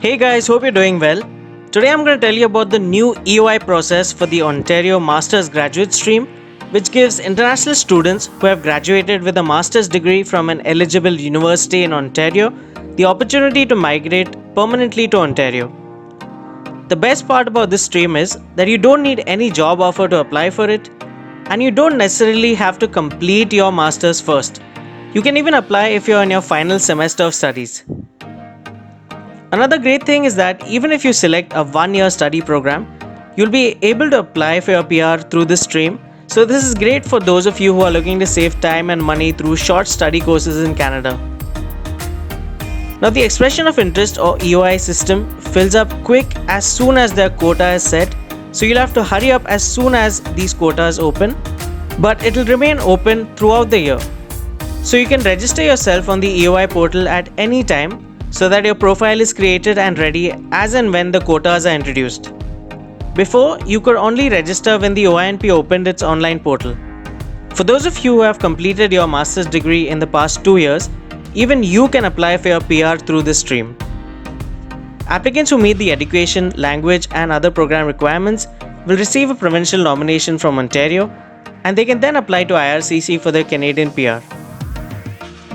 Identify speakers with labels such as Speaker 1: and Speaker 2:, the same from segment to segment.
Speaker 1: Hey guys, hope you're doing well. Today I'm going to tell you about the new EOI process for the Ontario Masters Graduate Stream, which gives international students who have graduated with a master's degree from an eligible university in Ontario the opportunity to migrate permanently to Ontario. The best part about this stream is that you don't need any job offer to apply for it, and you don't necessarily have to complete your master's first. You can even apply if you're in your final semester of studies. Another great thing is that even if you select a 1-year study program, you'll be able to apply for your PR through this stream. So this is great for those of you who are looking to save time and money through short study courses in Canada. Now the expression of interest or EOI system fills up quick as soon as their quota is set, so you'll have to hurry up as soon as these quotas open, but it'll remain open throughout the year. So you can register yourself on the EOI portal at any time so that your profile is created and ready as and when the quotas are introduced. Before, you could only register when the OINP opened its online portal. For those of you who have completed your master's degree in the past 2 years, even you can apply for your PR through this stream. Applicants who meet the education, language and other program requirements will receive a provincial nomination from Ontario, and they can then apply to IRCC for their Canadian PR.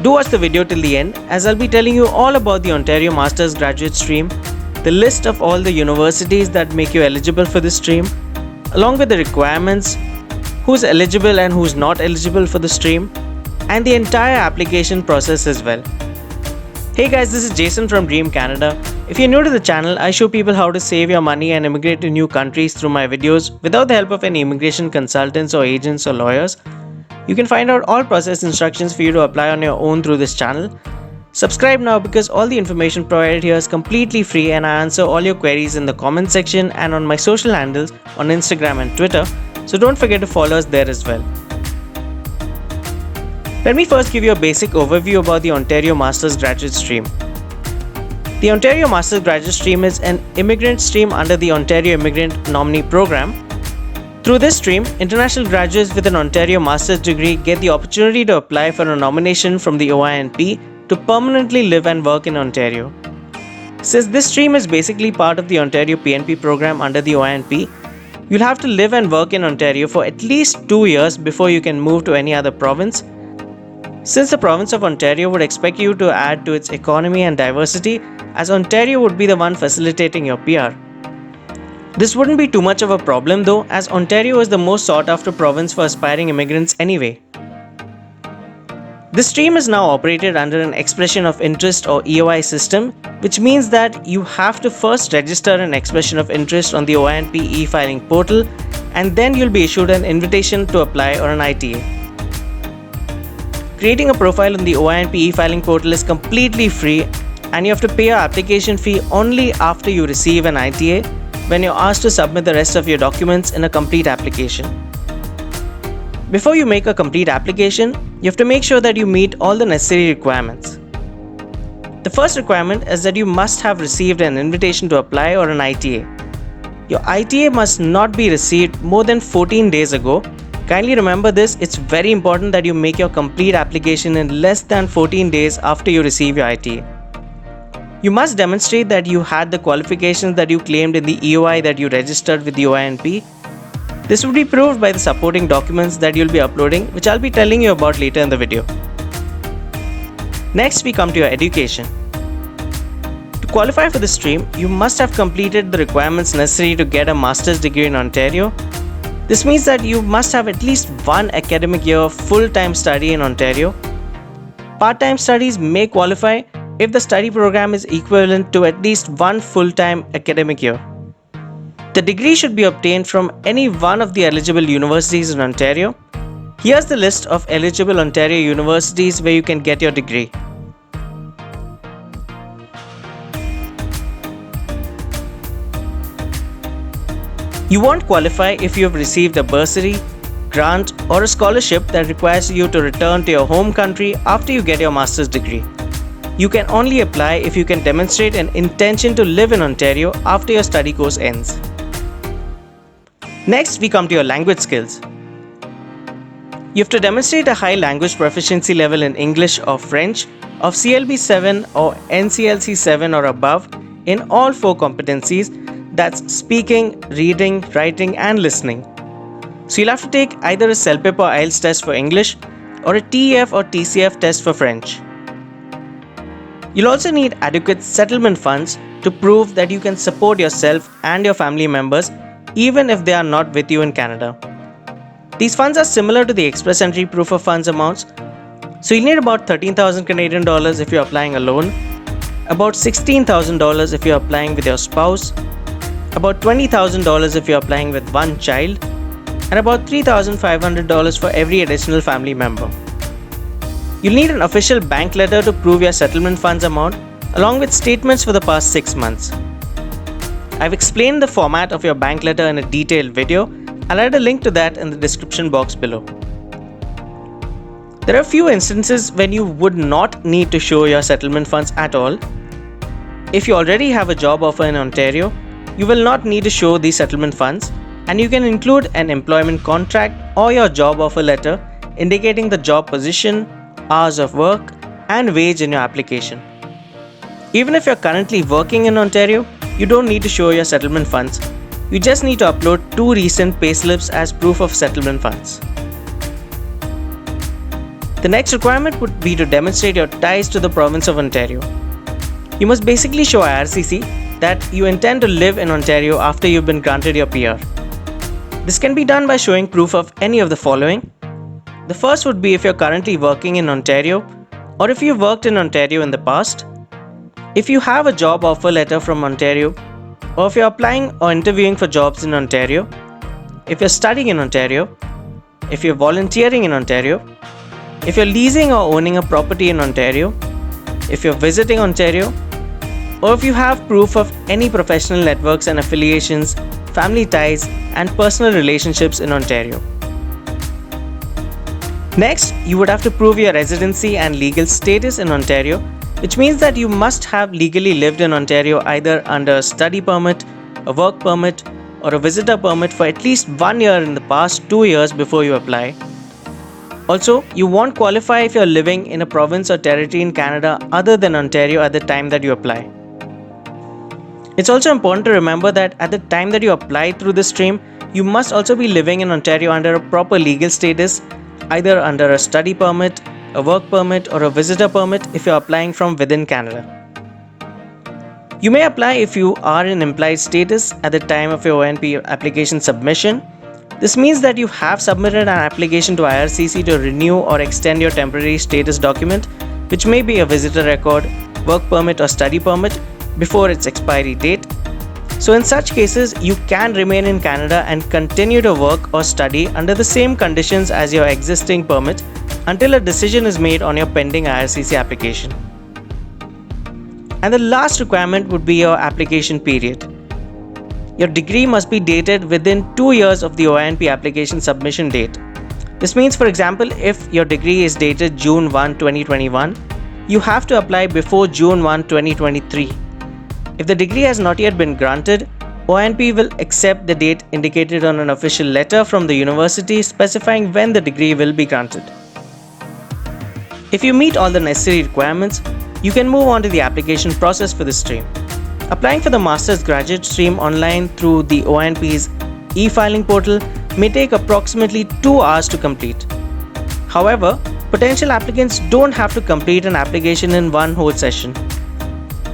Speaker 1: Do watch the video till the end, as I'll be telling you all about the Ontario Masters Graduate Stream, the list of all the universities that make you eligible for this stream, along with the requirements, who's eligible and who's not eligible for the stream, and the entire application process as well. Hey guys, this is Jason from Dream Canada. If you're new to the channel, I show people how to save your money and immigrate to new countries through my videos without the help of any immigration consultants or agents or lawyers. You can find out all process instructions for you to apply on your own through this channel. Subscribe now because all the information provided here is completely free, and I answer all your queries in the comment section and on my social handles on Instagram and Twitter, so don't forget to follow us there as well. Let me first give you a basic overview about the Ontario Masters Graduate Stream. The Ontario Masters Graduate Stream is an immigrant stream under the Ontario Immigrant Nominee Program. Through this stream, international graduates with an Ontario master's degree get the opportunity to apply for a nomination from the OINP to permanently live and work in Ontario. Since this stream is basically part of the Ontario PNP program under the OINP, you'll have to live and work in Ontario for at least 2 years before you can move to any other province. Since the province of Ontario would expect you to add to its economy and diversity, as Ontario would be the one facilitating your PR. This wouldn't be too much of a problem though, as Ontario is the most sought after province for aspiring immigrants anyway. This stream is now operated under an expression of interest or EOI system, which means that you have to first register an expression of interest on the OINP e-filing portal, and then you'll be issued an invitation to apply or an ITA. Creating a profile on the OINP e-filing portal is completely free, and you have to pay your application fee only after you receive an ITA, when you're asked to submit the rest of your documents in a complete application. Before you make a complete application, you have to make sure that you meet all the necessary requirements. The first requirement is that you must have received an invitation to apply or an ITA. Your ITA must not be received more than 14 days ago. Kindly remember this, it's very important that you make your complete application in less than 14 days after you receive your ITA. You must demonstrate that you had the qualifications that you claimed in the EOI that you registered with the OINP. This would be proved by the supporting documents that you'll be uploading, which I'll be telling you about later in the video. Next, we come to your education. To qualify for the stream, you must have completed the requirements necessary to get a master's degree in Ontario. This means that you must have at least 1 academic year of full-time study in Ontario. Part-time studies may qualify if the study program is equivalent to at least 1 full-time academic year. The degree should be obtained from any one of the eligible universities in Ontario. Here's the list of eligible Ontario universities where you can get your degree. You won't qualify if you have received a bursary, grant, or a scholarship that requires you to return to your home country after you get your master's degree. You can only apply if you can demonstrate an intention to live in Ontario after your study course ends. Next, we come to your language skills. You have to demonstrate a high language proficiency level in English or French of CLB 7 or NCLC 7 or above in all 4 competencies, that's speaking, reading, writing, and listening. So you'll have to take either a CELPIP or IELTS test for English or a TEF or TCF test for French. You'll also need adequate settlement funds to prove that you can support yourself and your family members even if they are not with you in Canada. These funds are similar to the Express Entry Proof of Funds amounts. So you'll need about 13,000 Canadian dollars if you're applying alone, about $16,000 if you're applying with your spouse, about $20,000 if you're applying with one child, and about $3,500 for every additional family member. You'll need an official bank letter to prove your settlement funds amount, along with statements for the past 6 months. I've explained the format of your bank letter in a detailed video. I'll add a link to that in the description box below. There are a few instances when you would not need to show your settlement funds at all. If you already have a job offer in Ontario, you will not need to show these settlement funds, and you can include an employment contract or your job offer letter indicating the job position, hours of work, and wage in your application. Even if you're currently working in Ontario, you don't need to show your settlement funds. You just need to upload 2 recent payslips as proof of settlement funds. The next requirement would be to demonstrate your ties to the province of Ontario. You must basically show IRCC that you intend to live in Ontario after you've been granted your PR. This can be done by showing proof of any of the following. The first would be if you're currently working in Ontario, or if you've worked in Ontario in the past, if you have a job offer letter from Ontario, or if you're applying or interviewing for jobs in Ontario, if you're studying in Ontario, if you're volunteering in Ontario, if you're leasing or owning a property in Ontario, if you're visiting Ontario, or if you have proof of any professional networks and affiliations, family ties, and personal relationships in Ontario. Next, you would have to prove your residency and legal status in Ontario, which means that you must have legally lived in Ontario either under a study permit, a work permit, or a visitor permit for at least 1 year in the past 2 years before you apply. Also, you won't qualify if you're living in a province or territory in Canada other than Ontario at the time that you apply. It's also important to remember that at the time that you apply through the stream, you must also be living in Ontario under a proper legal status, either under a study permit, a work permit, or a visitor permit if you're applying from within Canada. You may apply if you are in implied status at the time of your ONP application submission. This means that you have submitted an application to IRCC to renew or extend your temporary status document, which may be a visitor record, work permit, or study permit, before its expiry date. So in such cases, you can remain in Canada and continue to work or study under the same conditions as your existing permit until a decision is made on your pending IRCC application. And the last requirement would be your application period. Your degree must be dated within 2 years of the ONP application submission date. This means, for example, if your degree is dated June 1, 2021, you have to apply before June 1, 2023. If the degree has not yet been granted, ONP will accept the date indicated on an official letter from the university specifying when the degree will be granted. If you meet all the necessary requirements, you can move on to the application process for the stream. Applying for the Master's Graduate Stream online through the ONP's e-filing portal may take approximately 2 hours to complete. However, potential applicants don't have to complete an application in one whole session.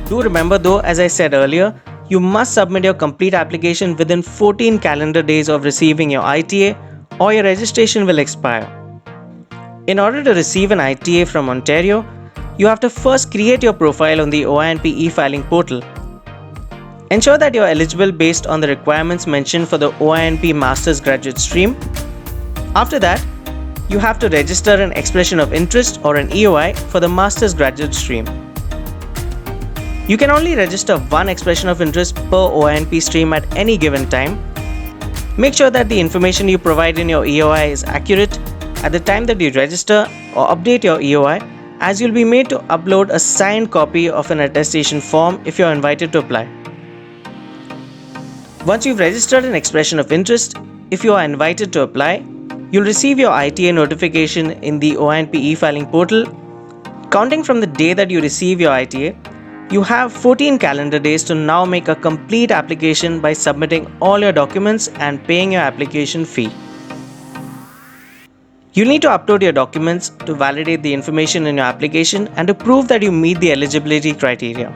Speaker 1: Do remember though, as I said earlier, you must submit your complete application within 14 calendar days of receiving your ITA or your registration will expire. In order to receive an ITA from Ontario, you have to first create your profile on the ONP e-filing portal. Ensure that you are eligible based on the requirements mentioned for the ONP Master's Graduate Stream. After that, you have to register an expression of interest or an EOI for the Master's Graduate Stream. You can only register one expression of interest per ONP stream at any given time. Make sure that the information you provide in your EOI is accurate at the time that you register or update your EOI, as you'll be made to upload a signed copy of an attestation form if you're invited to apply. Once you've registered an expression of interest, if you are invited to apply, you'll receive your ITA notification in the ONP e-filing portal. Counting from the day that you receive your ITA, You have 14 calendar days to now make a complete application by submitting all your documents and paying your application fee. You need to upload your documents to validate the information in your application and to prove that you meet the eligibility criteria.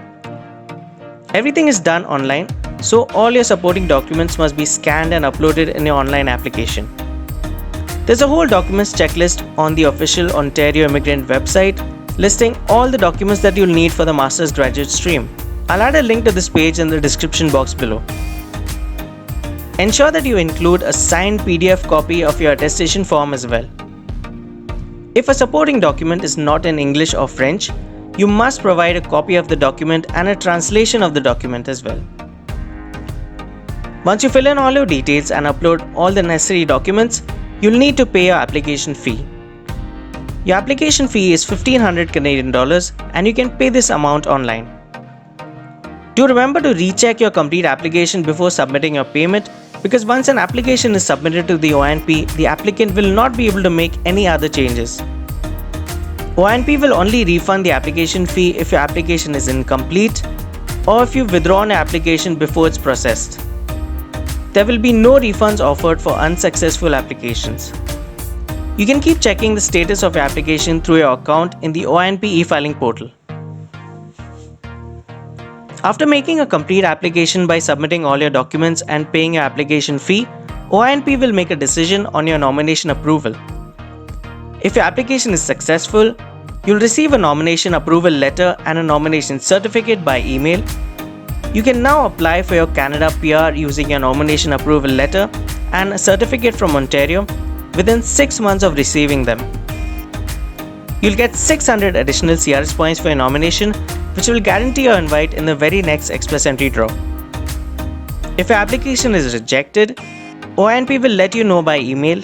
Speaker 1: Everything is done online, so all your supporting documents must be scanned and uploaded in your online application. There's a whole documents checklist on the official Ontario Immigrant website listing all the documents that you'll need for the Master's Graduate stream. I'll add a link to this page in the description box below. Ensure that you include a signed PDF copy of your attestation form as well. If a supporting document is not in English or French, you must provide a copy of the document and a translation of the document as well. Once you fill in all your details and upload all the necessary documents, you'll need to pay your application fee. Your application fee is 1500 Canadian dollars and you can pay this amount online. Do remember to recheck your complete application before submitting your payment, because once an application is submitted to the ONP, the applicant will not be able to make any other changes. ONP will only refund the application fee if your application is incomplete or if you've withdrawn your application before it's processed. There will be no refunds offered for unsuccessful applications. You can keep checking the status of your application through your account in the ONP e-filing portal. After making a complete application by submitting all your documents and paying your application fee, ONP will make a decision on your nomination approval. If your application is successful, you'll receive a nomination approval letter and a nomination certificate by email. You can now apply for your Canada PR using your nomination approval letter and a certificate from Ontario within 6 months of receiving them. You'll get 600 additional CRS points for your nomination, which will guarantee your invite in the very next Express Entry draw. If your application is rejected, ONP will let you know by email,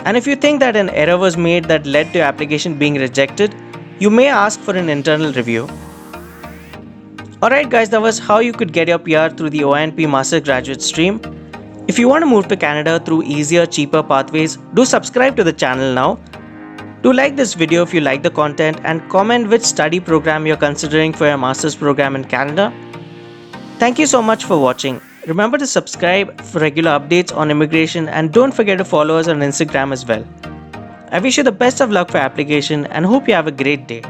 Speaker 1: and if you think that an error was made that led to your application being rejected, you may ask for an internal review. Alright guys, that was how you could get your PR through the ONP Master's Graduate stream. If you want to move to Canada through easier, cheaper pathways, do subscribe to the channel now. Do like this video if you like the content and comment which study program you're considering for your master's program in Canada. Thank you so much for watching. Remember to subscribe for regular updates on immigration and don't forget to follow us on Instagram as well. I wish you the best of luck for application and hope you have a great day.